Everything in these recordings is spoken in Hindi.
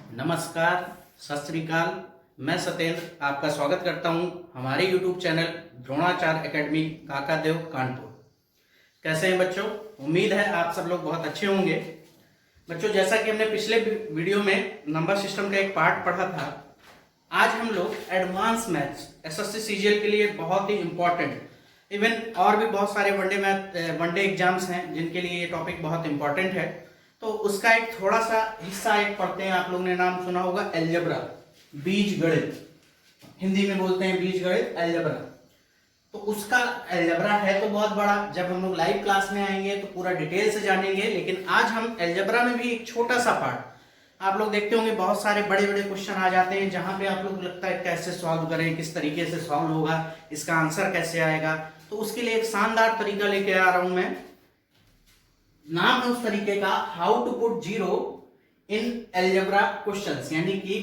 नमस्कार, सत श्री अकाल। मैं सत्येंद्र आपका स्वागत करता हूं हमारे YouTube channel Dronacharya academy Kakadeo Kanpur. कैसे हैं बच्चों? उम्मीद है आप सब लोग बहुत अच्छे होंगे। बच्चों, जैसा कि हमने पिछले वीडियो में नंबर सिस्टम का एक पार्ट पढ़ा था, आज हम लोग एडवांस मैथ्स एसएससी सीजीएल के लिए बहुत ही इंपॉर्टेंट, इवन और भी बहुत सारे वनडे एग्जाम्स हैं जिनके लिए ये टॉपिक बहुत इंपॉर्टेंट है। तो उसका एक थोड़ा सा हिस्सा एक पढ़ते हैं। आप लोगों ने नाम सुना होगा अलजेब्रा, बीज गणित, हिंदी में बोलते हैं बीज गणित, अलजेब्रा। तो उसका अलजेब्रा है तो बहुत बड़ा, जब हम लोग लाइव क्लास में आएंगे तो पूरा डिटेल से जानेंगे। लेकिन आज हम अलजेब्रा में भी एक छोटा सा पार्ट, आप लोग देखते होंगे बहुत सारे बड़े बड़े क्वेश्चन आ जाते हैं जहां पे आप लोग लगता है कैसे सॉल्व करें, किस तरीके से सॉल्व होगा, इसका आंसर कैसे आएगा। तो उसके लिए एक शानदार तरीका लेके आ रहा हूं मैं। नाम है उस तरीके का how to put zero in algebra questions, यानी कि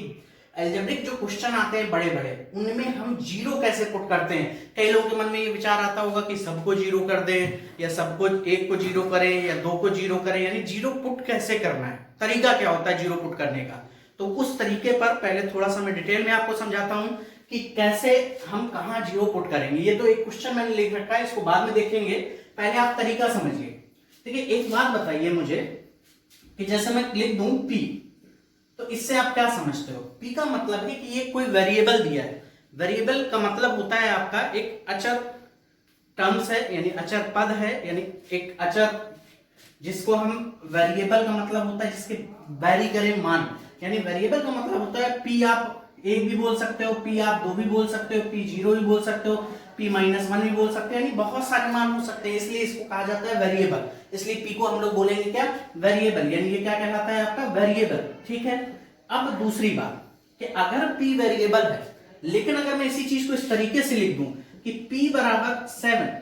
अलजेब्रिक जो क्वेश्चन आते हैं बड़े बड़े, उनमें हम जीरो कैसे पुट करते हैं। कई लोगों के मन में ये विचार आता होगा कि सबको जीरो कर दें, या सबको एक को जीरो करें, या दो को जीरो करें, यानी जीरो पुट कैसे करना है, तरीका क्या होता है जीरो पुट करने का। तो उस तरीके पर पहले थोड़ा सा मैं डिटेल में आपको समझाता हूं कि कैसे हम कहां जीरो पुट करेंगे। ये तो एक क्वेश्चन मैंने लिख रखा है, इसको बाद में देखेंगे, पहले आप तरीका समझिए। देखिए, एक बात बताइए मुझे कि जैसे मैं लिख दूं P, तो इससे आप क्या समझते हो? P का मतलब है कि ये कोई वेरिएबल दिया है। वेरिएबल का मतलब होता है आपका एक अचर टर्म्स है, यानी अचर पद है, यानी एक अचर जिसको हम वेरिएबल का मतलब होता है जिसके वैरी करें मान, यानी वेरिएबल का मतलब होता है P आप एक भी बोल सकते हो, P आप दो भी बोल सकते हो, P जीरो भी बोल सकते हो, P-1 भी बोल सकते हैं, यानी बहुत सारे मान हो सकते हैं, इसलिए इसको कहा जाता है वेरिएबल। इसलिए P को हम लोग बोलेंगे क्या? वेरिएबल, यानी ये क्या कहलाता है आपका? वेरिएबल। ठीक है। अब दूसरी बात कि अगर P वेरिएबल है, लेकिन अगर मैं इसी चीज को इस तरीके से लिख दूं कि P बराबर 7,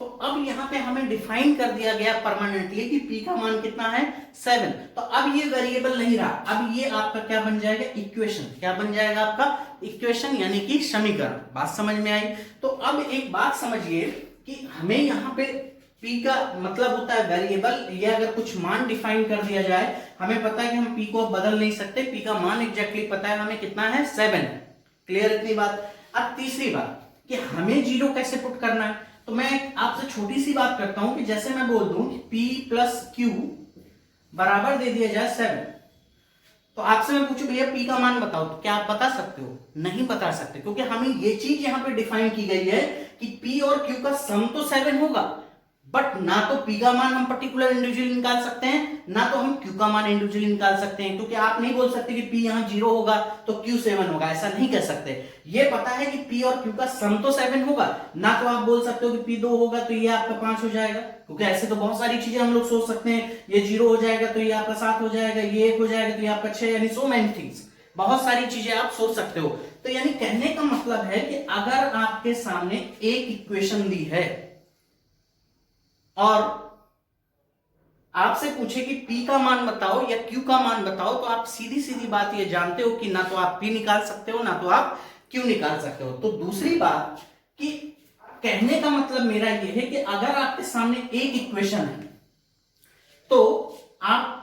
तो अब यहां पे हमें डिफाइन कर दिया गया परमानेंटली कि P का मान कितना है? 7। तो अब ये वेरिएबल नहीं रहा, अब ये आपका क्या बन जाएगा? इक्वेशन। क्या बन जाएगा आपका? इक्वेशन, यानी कि समीकरण। बात समझ में आई? तो अब एक बात समझिए कि हमें यहाँ पे P का मतलब होता है वेरिएबल, या अगर कुछ मान डिफाइन कर दिया जाए, हमें पता है कि हम P को बदल नहीं सकते, P का मान एग्जैक्टली पता है हमें कितना है? 7। क्लियर इतनी बात? अब तीसरी बात कि हमें जीरो कैसे पुट करना है, तो मैं आपसे छोटी सी बात करता हूं कि जैसे मैं बोल दूं कि P प्लस Q बराबर दे दिया जाए 7, तो आपसे मैं पूछूं भैया P का मान बताओ, तो क्या आप बता सकते हो? नहीं बता सकते, क्योंकि हमें ये चीज यहां पे डिफाइन की गई है कि P और Q का सम तो 7 होगा, बट ना तो P का मान हम पर्टिकुलर इंडिविजुअली निकाल सकते हैं, ना तो हम Q का मान इंडिविजुअली निकाल सकते हैं। क्योंकि आप नहीं बोल सकते कि P यहां 0 होगा तो Q 7 होगा, ऐसा नहीं कह सकते। ये पता है कि P और Q का सम तो 7 होगा, ना तो आप बोल सकते हो कि P 2 होगा तो ये आपका 5 हो जाएगा, क्योंकि ऐसे तो बहुत सारी चीजें हम लोग सोच सकते हैं। ये 0 हो जाएगा तो ये आपका 7 हो जाएगा, ये 1 हो जाएगा तो ये आपका 6, यानी सो मेनी थिंग्स, बहुत सारी चीजें आप सोच सकते हो। तो यानी कहने का मतलब है कि अगर आपके सामने एक इक्वेशन दी है और आपसे पूछे कि P का मान बताओ या Q का मान बताओ, तो आप सीधी सीधी बात ये जानते हो कि ना तो आप P निकाल सकते हो, ना तो आप Q निकाल सकते हो। तो दूसरी बात कि कहने का मतलब मेरा ये है कि अगर आपके सामने एक इक्वेशन है तो आप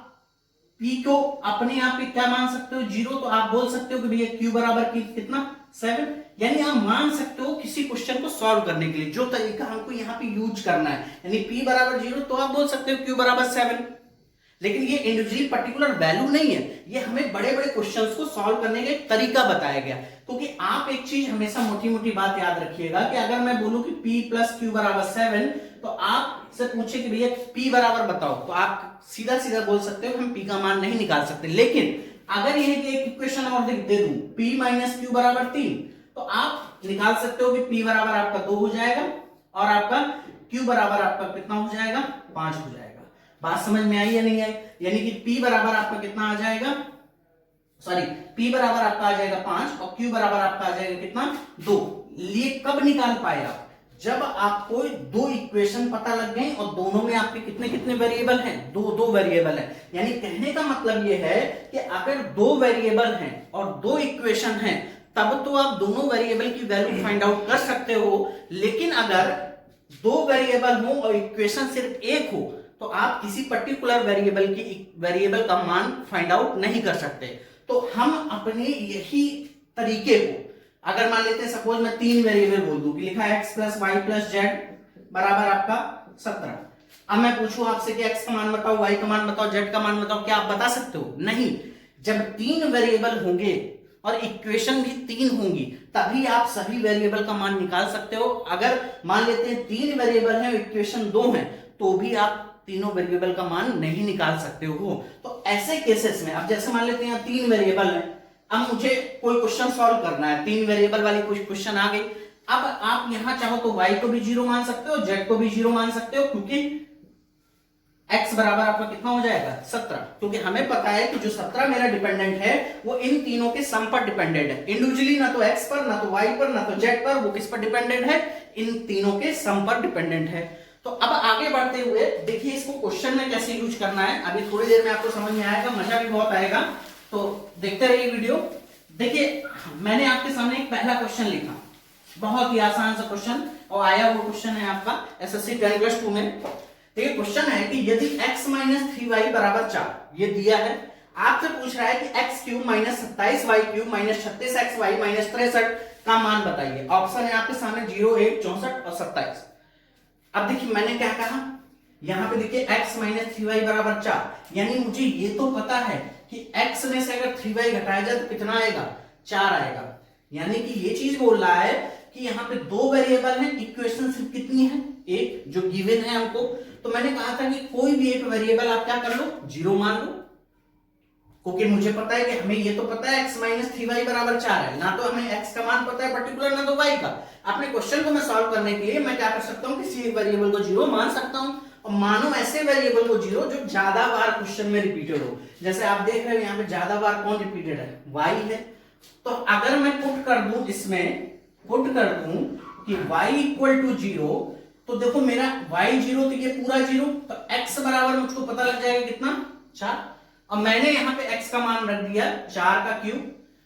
P को अपने आप ही क्या मान सकते हो? 0। तो आप बोल सकते हो कि भैया Q बराबर कितना? 7। यानी आप मान सकते हो किसी क्वेश्चन को सॉल्व करने के लिए जो तरीका हमको यहाँ पे यूज करना है, यानी P बराबर 0, तो आप बोल सकते हो Q बराबर 7। लेकिन ये इंडिविजुअली पर्टिकुलर वैल्यू नहीं है, ये हमें बड़े बड़े क्वेश्चंस को सॉल्व करने का एक तरीका बताया गया। क्योंकि आप एक चीज हमेशा मोटी मोटी बात याद रखिएगा कि अगर मैं बोलूं कि P प्लस Q बराबर 7, तो आप से पूछे कि भैया P बराबर बताओ, तो आप सीधा सीधा बोल सकते हो हम P का मान नहीं निकाल सकते। लेकिन अगर यह कि एक इक्वेशन और दे दूं P माइनस Q बराबर 3, तो आप निकाल सकते हो कि P बराबर आपका 2 हो जाएगा और आपका Q बराबर आपका कितना हो जाएगा? 5 हो जाएगा। बात समझ में आई या नहीं आई? यानी कि P बराबर आपका कितना आ जाएगा? सॉरी, P बराबर आपका आ जाएगा 5 और Q बराबर आपका आ जाएगा कितना? 2। ये कब निकाल पाए आप? जब आपको दो इक्वेशन पता लग गए और दोनों में आपके कितने कितने वेरिएबल हैं? दो वेरिएबल हैं। यानी कहने का मतलब ये है कि अगर दो वेरिएबल हैं और दो इक्वेशन हैं, तब तो आप दोनों वेरिएबल की वैल्यू फाइंड आउट कर सकते हो। लेकिन अगर दो वेरिएबल हो और इक्वेशन सिर्फ एक हो, तो आप किसी पर्टिकुलर वेरिएबल का मान फाइंड आउट नहीं कर सकते। तो हम अपने यही तरीके को, अगर मान लेते हैं सपोज मैं 3 वेरिएबल बोल दूं कि लिखा है x plus y plus z बराबर आपका 17। अब मैं पूछूं आपसे कि x का मान बताओ, y का मान बताओ, z का मान बताओ, क्या आप बता सकते हो? नहीं। जब 3 वेरिएबल होंगे और इक्वेशन भी 3 होंगी तभी आप सभी वेरिएबल का मान निकाल सकते हो। अगर मान लेते हैं 3 वेरिएबल हैं, इक्वेशन 2 है, तो भी आप तीनों वेरिएबल का मान नहीं निकाल सकते हो। तो ऐसे केसेस में अब जैसे मान लेते हैं 3 वेरिएबल है, अब मुझे कोई क्वेश्चन सॉल्व करना है, 3 वेरिएबल वाली कुछ क्वेश्चन आ गई। अब आप यहां चाहो तो y को भी 0 मान सकते हो, z को भी 0 मान सकते हो, क्योंकि x बराबर आपका कितना हो जाएगा 17, क्योंकि हमें पता है कि जो 17 मेरा डिपेंडेंट है वो इन तीनों के सम पर डिपेंडेंट है। इंडिविजुअली ना तो x पर, ना तो y पर, ना तो z पर, वो किस पर डिपेंडेंट है? इन तीनों के सम पर डिपेंडेंट है। तो अब आगे बढ़ते हुए देखिए इसको क्वेश्चन में कैसे यूज करना है, अभी थोड़ी देर में आपको समझ में आएगा, मजा भी बहुत आएगा, तो देखते रहिए वीडियो। देखिए मैंने आपके सामने एक पहला क्वेश्चन लिखा, बहुत ही आसान सा क्वेश्चन, और आया वो क्वेश्चन है आपका एसएससी 10+2 में। देखिए क्वेश्चन है कि यदि x माइनस 3y बराबर 4, ये दिया है, आपसे पूछ रहा है कि x cube minus 27y cube minus 36xy minus 63 का मान बताइए। ऑप्शन है आपके सामने 0, 1, 64 और 27। अब देखिए मैंने क्या कहा, यहां पे देखिए x माइनस 3y बराबर 4, यानी मुझे ये तो पता है कि x में से अगर 3y घटाया जाए तो कितना आएगा? 4 आएगा। यानी कि ये चीज बोल रहा है कि यहाँ पे 2 वेरिएबल है, इक्वेशन सिर्फ कितनी है? एक, जो गिवन है हमको। तो मैंने कहा था कि कोई भी एक वेरिएबल आप क्या कर लो? 0 मान लो, क्योंकि मुझे पता है कि हमें ये तो पता है x माइनस 3y बराबर 4 है, ना तो हमें x का मान पता है पर्टिकुलर, ना तो y का। अपने क्वेश्चन को मैं सॉल्व करने के लिए मैं क्या कर सकता हूँ, किसी एक वेरिएबल को 0 मान सकता हूँ, और मानो ऐसे वेरिएबल को 0 जो ज्यादा बार क्वेश्चन में रिपीटेड हो। जैसे आप देख रहे हो यहाँ पे ज्यादा बार कौन रिपीटेड है? y है। तो अगर मैं पुट कर दूं, इसमें पुट कर दूं कि y इक्वल टू 0, तो देखो मेरा y 0 तो ये पूरा 0, तो x बराबर मुझको पता लग जाएगा कितना? 4। अब मैंने यहाँ पे x का मान रख दिया 4 का क्यूब,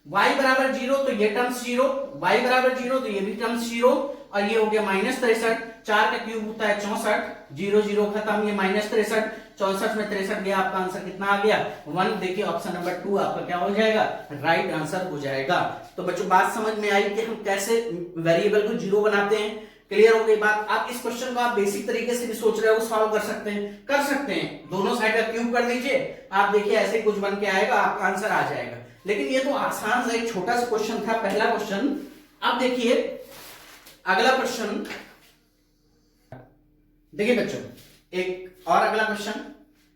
y बराबर 0 तो ये टर्म्स 0, y बराबर 0 तो ये भी टर्म्स 0, और ये हो गया माइनस 63। 4 का क्यूब होता है 64, 0 0 खत्म, ये माइनस 63, 64 में 63 गया, आपका आंसर कितना आ गया? 1। देखिए ऑप्शन नंबर 2 आपका क्या हो जाएगा? राइट आंसर हो जाएगा। तो बच्चों बात समझ में आई कि हम कैसे वेरिएबल को 0 बनाते हैं? क्लियर हो गई बात? आप इस क्वेश्चन को आप बेसिक तरीके से भी सोच रहे हो, सॉल्व कर सकते हैं, दोनों साइड का क्यूब कर दीजिए, आप देखिए ऐसे कुछ बन के आएगा, आपका आंसर आ जाएगा। लेकिन ये तो आसान सा एक छोटा सा क्वेश्चन था, पहला क्वेश्चन। अब देखिए अगला क्वेश्चन, देखिए बच्चों एक और अगला क्वेश्चन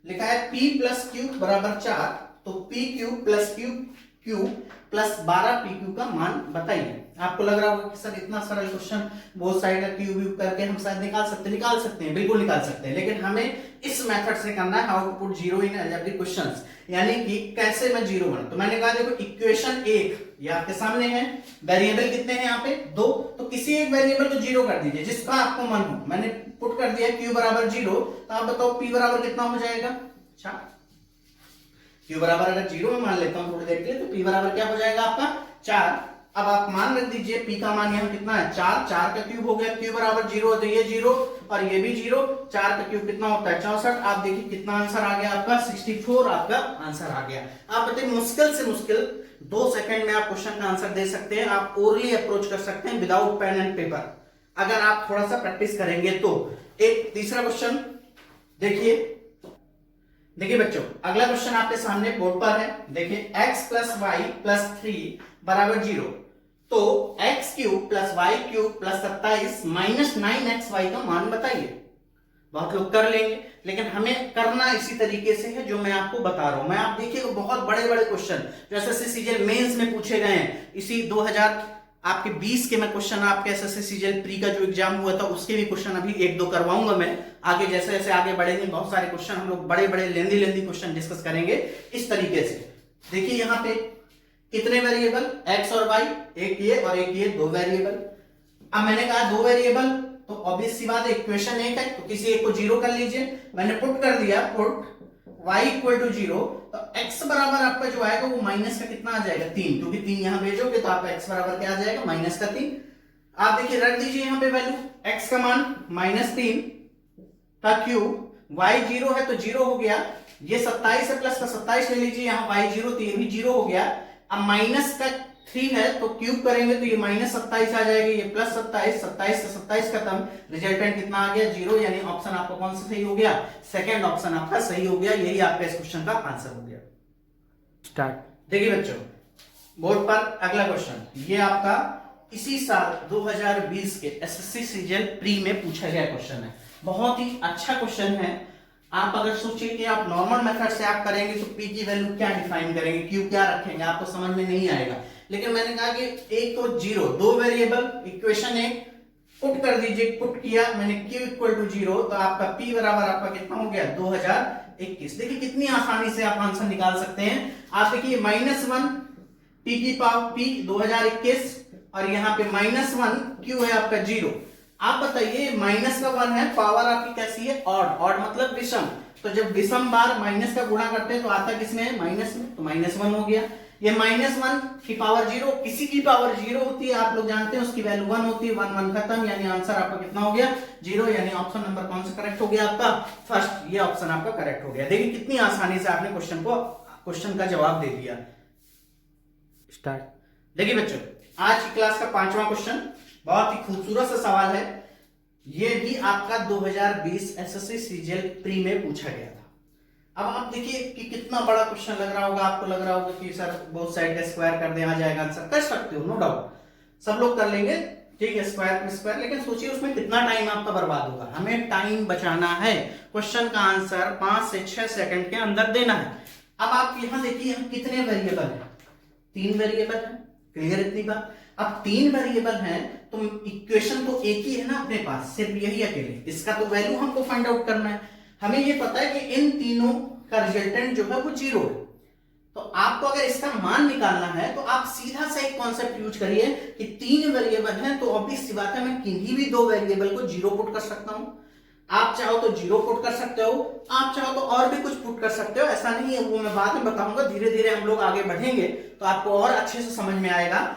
लिखा है p प्लस क्यूब बराबर 4, तो p cube plus cube plus 12p का मान बताइए। आपको लग रहा होगा कि सर इतना सरल क्वेश्चन, बहुत साइड का क्यूब करके हम शायद निकाल सकते हैं, बिल्कुल निकाल सकते हैं, लेकिन हमें इस मेथड से करना है, how to put 0 in algebraic questions, यानी कि कैसे मैं 0 बनाऊं। तो मैंने कहा देखो इक्वेशन 1 ये आपके सामने है, वेरिएबल कितने हैं यहाँ पे? 2, तो किसी एक वेरिएबल को 0 कर दीजिए जिसका आपको मन हो। मैंने पुट कर दिया q बराबर 0, तो आप बताओ p बराबर कितना हो जाएगा? 4। q बराबर अगर 0 में मान लेता हूं थोड़ी देर के लिए, तो p बराबर क्या हो जाएगा आपका? 4। अब आप मान रख दीजिए p का मान यहाँ कितना है? 4, 4 का क्यूब हो गया, q बराबर 0, तो ये 0 और ये भी 0, 4 का क्यूब कितना होता है? 64। आप देखिए कितना आंसर आ गया आपका? 64 आपका आंसर आ गया। आप बताइए मुश्किल से मुश्किल 2 सेकंड में आप क्वेश्चन का आंसर दे सकते हैं, आप ओरली अप्रोच कर सकते हैं विदाउट पेन एंड पेपर, अगर आप थोड़ा सा प्रैक्टिस करेंगे तो। एक तीसरा क्वेश्चन देखिए बच्चों, अगला क्वेश्चन आपके सामने बोर्ड पर है। देखिए x प्लस वाई प्लस 3 बराबर 0, तो x cube plus y cube plus 27 minus 9xy का मान बताइए। बहुत लोग कर लेंगे, लेकिन हमें करना इसी तरीके से है जो मैं आपको बता रहा हूं। मैं आप देखिएगा बहुत बड़े बड़े क्वेश्चन जो एसएससी सीजीएल मेंस में पूछे गए हैं, इसी 2020 के मैं क्वेश्चन आपके एसएससी सीजीएल प्री का जो एग्जाम हुआ था उसके भी क्वेश्चन अभी 1-2 करवाऊंगा मैं आगे। जैसे जैसे आगे बढ़ेंगे बहुत सारे क्वेश्चन हम लोग बड़े बड़े लेंदी क्वेश्चन डिस्कस करेंगे इस तरीके से। देखिए यहाँ पे कितने वेरिएबल x और y, एक ये और एक ये, 2 वेरिएबल। अब मैंने कहा 2 वेरिएबल तो ऑब्वियस सी बात है इक्वेशन 1 है, तो किसी एक को 0 कर लीजिए। मैंने पुट कर दिया, पुट y इक्वल टू 0, तो x बराबर आपका जो आएगा वो माइनस का कितना आ जाएगा? 3, क्योंकि 3 यहां भेजोगे तो आपका x बराबर क्या आ जाएगा? माइनस का 3। आप देखिए रख दीजिए यहाँ पे वैल्यू, x का मान -3 का क्यूब y जीरो है तो जीरो हो गया, ये 27 है प्लस का 27 ले लीजिए, यहाँ y जीरो तो ये भी जीरो हो गया। अब माइनस का 3 है तो क्यूब करेंगे तो ये माइनस 27 आ जाएगा, ये प्लस 27, 27 से 27 खत्म, रिजल्टेंट कितना आ गया 0, यानी ऑप्शन आपका कौन सा सही हो गया, सेकंड ऑप्शन आपका सही हो गया। यही आपका इस क्वेश्चन का आंसर हो गया। स्टार्ट। देखिए बच्चों, बोर्ड पर अगला क्वेश्चन, ये आपका इसी साल 2020 के एसएससी सीजीएल प्री में पूछा गया क्वेश्चन है। बहुत ही अच्छा क्वेश्चन है। आप अगर सोचिए कि आप नॉर्मल मेथड से आप करेंगे तो पी की वैल्यू क्या डिफाइन करेंगे, क्यू क्या रखेंगे, आपको समझ में नहीं आएगा। लेकिन मैंने कहा कि एक तो जीरो, दो वेरिएबल, इक्वेशन एक पुट कर दीजिए, पुट किया मैंने q इक्वल टू 0, तो आपका p बराबर आपका कितना हो गया 2021। देखिए कितनी आसानी से आप आंसर निकाल सकते हैं। आप देखिए -1 p की पावर p 2021 और यहाँ पे -1 q है आपका 0। आप बताइए माइनस का 1 है, पावर आपकी कैसी है ऑड, ऑड मतलब विषम, तो जब विषम बार माइनस का गुणा करते हैं तो आता किसमें है माइनस में, तो -1 हो गया। ये -1 की पावर 0, किसी की पावर 0 होती है आप लोग जानते हैं, उसकी वैल्यू 1 होती है, 1 1 खत्म, यानी आंसर आपका कितना हो गया 0, यानी ऑप्शन नंबर कौन सा करेक्ट हो गया आपका फर्स्ट, ये ऑप्शन आपका करेक्ट हो गया। देखिए कितनी आसानी से आपने क्वेश्चन का जवाब दे दिया। स्टार्ट। देखिए बच्चों, आज की क्लास का 5वां क्वेश्चन बहुत ही खूबसूरत सा सवाल है। ये भी आपका 2020 एसएससी सीजीएल प्री में पूछा गया था। अब आप देखिए कि कितना बड़ा क्वेश्चन लग रहा होगा आपको, लग रहा होगा कि सर बोथ साइड का स्क्वायर कर दे आ जाएगा आंसर, कर सकते हो नो डाउट, सब लोग कर लेंगे, ठीक है, स्क्वायर में स्क्वायर, लेकिन सोचिए उसमें कितना टाइम आपका बर्बाद होगा। हमें टाइम बचाना है, क्वेश्चन का आंसर 5 से 6 सेकंड के अंदर देना है। अब आप यहां देखिए कितने वेरिएबल है, 3 वेरिएबल है, क्लियर इतनी बात। अब 3 वेरिएबल हैं तो इक्वेशन तो एक ही है ना अपने पास, सिर्फ यही अकेले, इसका तो वैल्यू हमको फाइंड आउट करना है। हमें ये पता है कि इन तीनों का रिजल्टेंट जो है वो 0 है, तो आपको अगर इसका मान निकालना है तो आप सीधा सा एक कॉन्सेप्ट यूज करिए कि 3 वेरिएबल हैं तो ऑब्वियस सी बात है मैं किन्हीं भी 2 वेरिएबल को 0 पुट कर सकता हूं। आप चाहो तो 0 पुट कर सकते हो, आप चाहो तो और भी कुछ पुट कर सकते हो, ऐसा नहीं है, वो मैं बाद में बताऊंगा, धीरे धीरे हम लोग आगे बढ़ेंगे तो आपको और अच्छे से समझ में आएगा।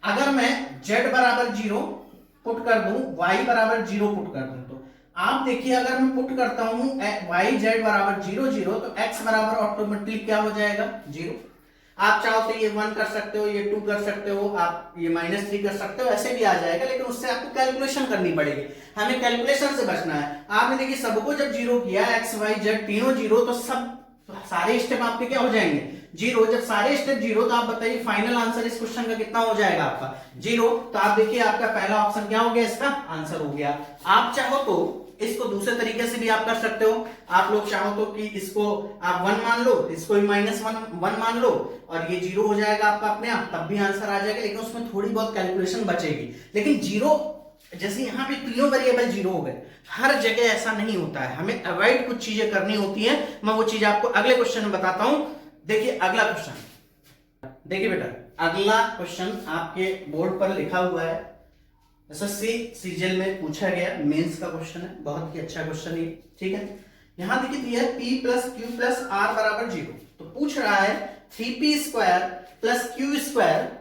अगर मैं z बराबर 0 पुट कर दूं, y बराबर 0 पुट कर दूं, तो आप देखिए अगर मैं पुट करता हूं y z बराबर 0 0 तो x बराबर ऑटोमेटिकली क्या हो जाएगा 0। आप चाहो तो ये 1 कर सकते हो, ये 2 कर सकते हो, आप ये -3 कर सकते हो, ऐसे भी आ जाएगा, लेकिन उससे आपको कैलकुलेशन करनी पड़ेगी। हमें कैलकुलेशन से बचना है। आपने देखिए सबको जब 0 किया, x y z तीनों 0, तो सब सारे स्टेप आपके क्या हो जाएंगे 0। जब सारे स्टेप 0 तो आप बताइए फाइनल आंसर इस क्वेश्चन का कितना हो जाएगा आपका 0। तो आप देखिए आपका पहला ऑप्शन क्या हो गया, इसका आंसर हो गया। आप चाहो तो इसको दूसरे तरीके से भी आप कर सकते हो। आप लोग चाहो तो कि इसको आप 1 मान लो, इसको भी -1 मान लो और ये 0 हो जाएगा आपका अपने आप, तब भी आंसर आ जाएगा, लेकिन उसमें थोड़ी बहुत कैलकुलेशन बचेगी। लेकिन 0 जैसे यहाँ पे तीनों वेरिएबल 0 हो गए, हर जगह ऐसा नहीं होता है, हमें अवॉइड कुछ चीजें करनी होती है। मैं वो चीज आपको अगले क्वेश्चन में बताता हूं। देखिए अगला क्वेश्चन, देखिए बेटा अगला क्वेश्चन आपके बोर्ड पर लिखा हुआ है, एसएससी सीजीएल में पूछा गया, मेंस का क्वेश्चन है, बहुत ही अच्छा क्वेश्चन है, ठीक है। यहां देखिए दिया है p + q + r बराबर 0, तो पूछ रहा है 3p² + q²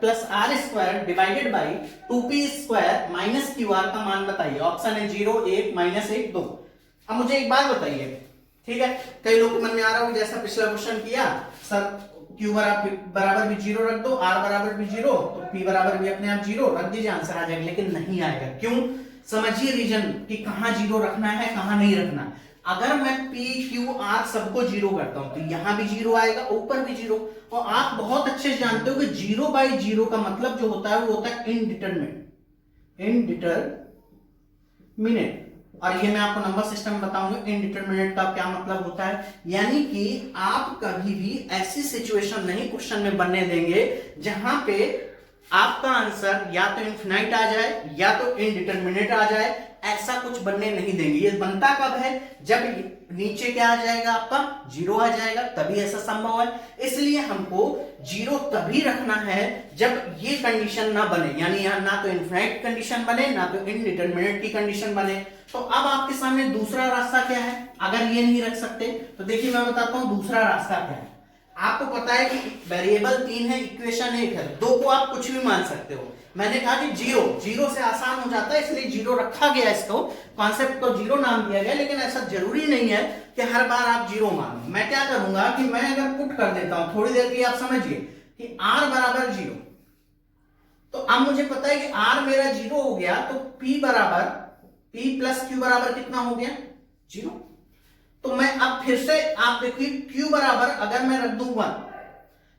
+ r² divided by 2p² - qr का मान बताइए। ऑप्शन है 0 1 -1 2। अब मुझे एक बात बताइए, ठीक है, कई लोग के मन में आ रहा होगा जैसा पिछला क्वेश्चन किया, सर q बराबर भी 0 रख दो, r बराबर भी 0, तो p बराबर भी अपने आप 0 रख दीजिए, आंसर आ जाएगा। लेकिन नहीं आएगा, क्यों, समझिए रीजन कि कहां 0 रखना है कहां नहीं रखना। अगर मैं p q r सबको 0 करता हूं तो यहां भी 0 आएगा, ऊपर भी 0, और आप बहुत अच्छे से जानते हो कि 0/0 का मतलब जो होता है वो होता है इनडिटरमिनेट। और ये मैं आपको नंबर सिस्टम बताऊंगा इनडिटरमिनेट का क्या मतलब होता है। यानी कि आप कभी भी ऐसी सिचुएशन नहीं क्वेश्चन में बनने देंगे जहां पे आपका आंसर या तो इनफिनाइट आ जाए या तो इनडिटरमिनेट आ जाए, ऐसा कुछ बनने नहीं देंगे। ये बनता कब है, जब नीचे क्या आ जाएगा आपका 0 आ जाएगा, तभी ऐसा संभव है। इसलिए हमको 0 तभी रखना है जब ये कंडीशन ना बने, यानी यहां ना तो इनफिनाइट कंडीशन बने ना तो इनडिटरमिनेट की कंडीशन बने। तो अब आपके सामने दूसरा रास्ता क्या है, अगर ये नहीं रख सकते तो देखिए मैं बताता हूं दूसरा रास्ता क्या है। आपको पता है कि वेरिएबल 3 है, इक्वेशन 1 है, 2 को आप कुछ भी मान सकते हो। मैंने कहा कि जीरो से आसान हो जाता है, इसलिए जीरो रखा गया, इसको कॉन्सेप्ट को जीरो नाम दिया गया, लेकिन ऐसा जरूरी नहीं है कि हर बार आप जीरो मानो। मैं क्या करूंगा कि मैं अगर पुट कर देता हूं, थोड़ी देर के लिए आप समझिए कि r बराबर 0, तो अब मुझे पता है कि r मेरा 0 हो गया, तो p प्लस q बराबर कितना हो गया 0। तो मैं अब फिर से आप देखिए q बराबर अगर मैं रख दूं 1,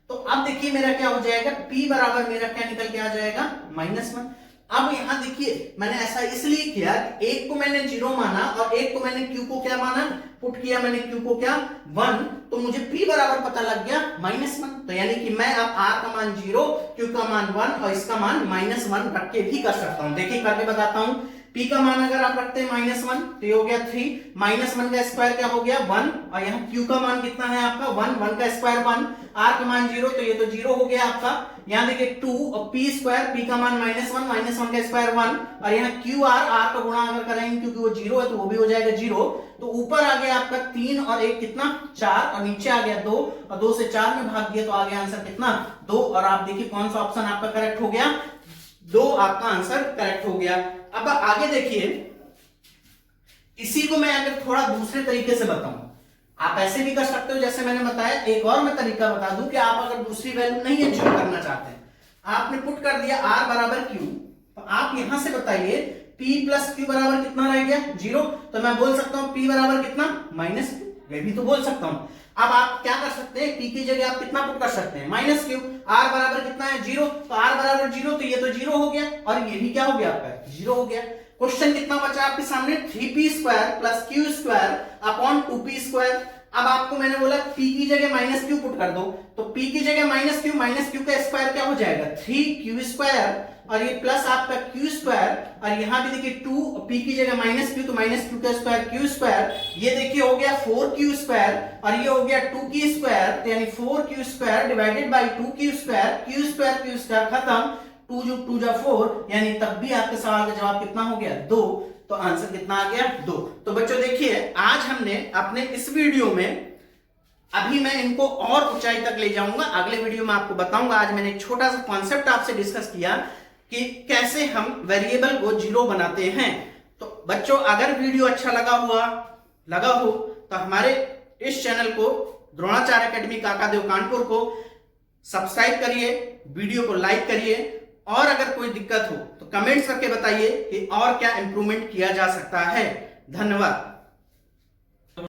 तो अब देखिए मेरा क्या हो जाएगा, p बराबर मेरा क्या निकल के आ जाएगा -1। अब यहां देखिए मैंने ऐसा इसलिए किया कि एक को मैंने 0 माना और एक को मैंने q को क्या माना, पुट किया मैंने q को क्या 1, तो मुझे p बराबर पता लग गया -1। तो यानी कि मैं अब r का मान 0, q का मान 1 और इसका मान -1 रख के भी कर सकता हूं। देखिए करके बताता हूं। p का मान अगर आप रखते हैं -1 तो ये हो गया 3, -1 का स्क्वायर क्या हो गया 1, और यहाँ q का मान कितना है आपका 1, 1 का स्क्वायर 1, r का मान 0, तो ये तो 0 हो गया आपका। यहाँ देखिए 2 और p स्क्वायर, p का मान -1 का स्क्वायर 1, और यहाँ q r का गुणा अगर करेंगे क्योंकि वो 0 है तो वो भी हो जाएगा 0। तो ऊपर आ गया आपका 3 और 1 कितना 4, और नीचे आ गया 2, और 2 से 4 में भाग दिया तो आ गया आंसर कितना 2। और आप देखिए कौन सा ऑप्शन आपका करेक्ट हो गया, 2 आपका आंसर करेक्ट हो गया। अब आगे देखिए, इसी को मैं अगर थोड़ा दूसरे तरीके से बताऊं, आप ऐसे भी कर सकते हो जैसे मैंने बताया। एक और मैं तरीका बता दूं कि आप अगर दूसरी वैल्यू नहीं अचीव करना चाहते हैं, आपने पुट कर दिया r बराबर q, तो आप यहां से बताइए p प्लस q बराबर कितना रह गया 0, तो मैं बोल सकता हूं p बराबर कितना -2, ये भी तो बोल सकता हूं। अब आप क्या कर सकते हैं, p की जगह आप कितना पुट कर सकते हैं -q, r बराबर कितना है 0, तो r बराबर 0, तो ये तो 0 हो गया, और ये भी क्या हो गया आपका 0 हो गया। क्वेश्चन कितना बचा आपके सामने, 3p² plus q² upon 2p²। अब आपको मैंने बोला p की जगह -q पुट कर दो, तो p की जगह -q का स्क्वायर क्या हो जाएगा 3q², और ये प्लस आपका q², और यहां भी देखिए 2, p की जगह -q, तो -q का स्क्वायर q², ये देखिए हो गया 4q², और ये हो गया 2q², तो यानी 4q² divided by 2q², q² खत्म, 2 जा 4, यानी तब भी आपके सवाल का जवाब कितना हो गया 2। तो आंसर कितना आ गया 2। तो बच्चों देखिए आज हमने अपने इस वीडियो में, अभी मैं इनको और ऊंचाई तक ले जाऊंगा, अगले वीडियो में आपको बताऊंगा। आज मैंने एक छोटा सा कॉन्सेप्ट आपसे डिस्कस किया कि कैसे हम वेरिएबल को 0 बनाते हैं। तो बच्चों अगर वीडियो अच्छा लगा हो तो हमारे इस चैनल को द्रोणाचार्य एकेडमी काकादेव कानपुर को सब्सक्राइब करिए, वीडियो को लाइक करिए, और अगर कोई दिक्कत हो तो कमेंट्स करके बताइए कि और क्या इंप्रूवमेंट किया जा सकता है। धन्यवाद।